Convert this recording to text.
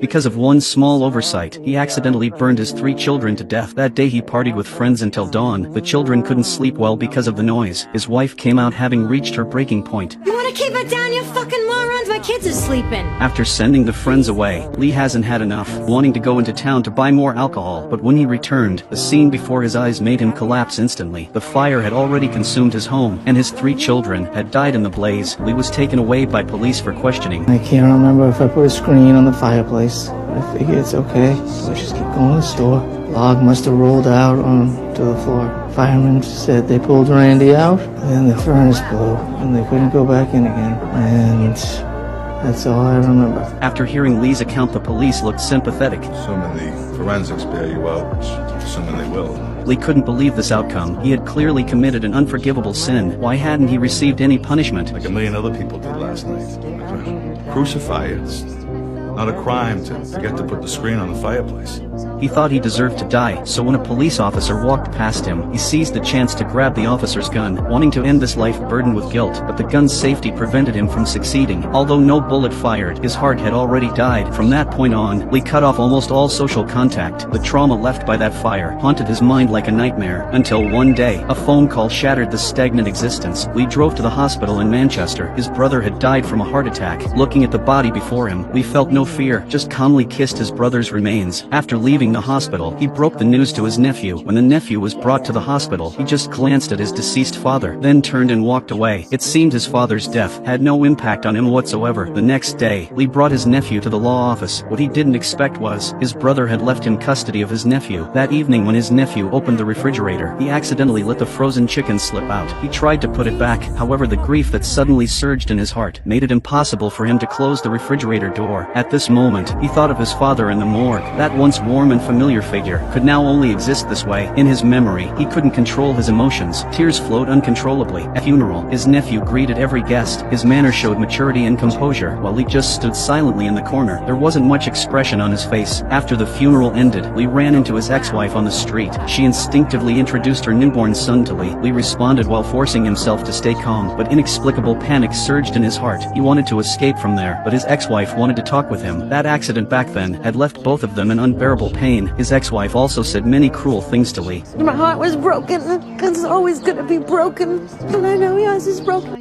Because of one small oversight, he accidentally burned his 3 children to death. That day he partied with friends until dawn. The children couldn't sleep well because of the noise. His wife came out having reached her breaking point. You wanna keep it down, you fucking morons? My kids are sleeping. After sending the friends away, Lee hasn't had enough, wanting to go into town to buy more alcohol. But when he returned, the scene before his eyes made him collapse instantly. The fire had already consumed his home, and his 3 children had died in the blaze. Lee was taken away by police for questioning. I can't remember if I put a screen on the fireplace. I figure it's okay, so I just keep going to the store. Log must have rolled out onto the floor. Firemen said they pulled Randy out, and the furnace blew, and they couldn't go back in again. And that's all I remember. After hearing Lee's account, the police looked sympathetic. Assuming the forensics bear you out, which assuming they will. Lee couldn't believe this outcome. He had clearly committed an unforgivable sin. Why hadn't he received any punishment? Like a million other people did last night. Crucify you. It's not a crime to forget to put the screen on the fireplace. He thought he deserved to die, so when a police officer walked past him, he seized the chance to grab the officer's gun, wanting to end this life burdened with guilt. But the gun's safety prevented him from succeeding. Although no bullet fired, his heart had already died. From that point on, Lee cut off almost all social contact. The trauma left by that fire haunted his mind like a nightmare, until one day, a phone call shattered the stagnant existence. Lee drove to the hospital in Manchester. His brother had died from a heart attack. Looking at the body before him, Lee felt no fear, just calmly kissed his brother's remains. After leaving the hospital, he broke the news to his nephew. When the nephew was brought to the hospital, he just glanced at his deceased father, then turned and walked away. It seemed his father's death had no impact on him whatsoever. The next day, Lee brought his nephew to the law office. What he didn't expect was, his brother had left him custody of his nephew. That evening when his nephew opened the refrigerator, he accidentally let the frozen chicken slip out. He tried to put it back, however the grief that suddenly surged in his heart made it impossible for him to close the refrigerator door. At this moment, he thought of his father in the morgue. That once warm and familiar figure could now only exist this way. In his memory, he couldn't control his emotions. Tears flowed uncontrollably. At funeral, his nephew greeted every guest. His manner showed maturity and composure, while Lee just stood silently in the corner. There wasn't much expression on his face. After the funeral ended, Lee ran into his ex-wife on the street. She instinctively introduced her newborn son to Lee. Lee responded while forcing himself to stay calm, but inexplicable panic surged in his heart. He wanted to escape from there, but his ex-wife wanted to talk with him. That accident back then had left both of them in unbearable pain. His ex-wife also said many cruel things to Lee. My heart was broken, 'cause it's always gonna be broken. And I know yours is broken.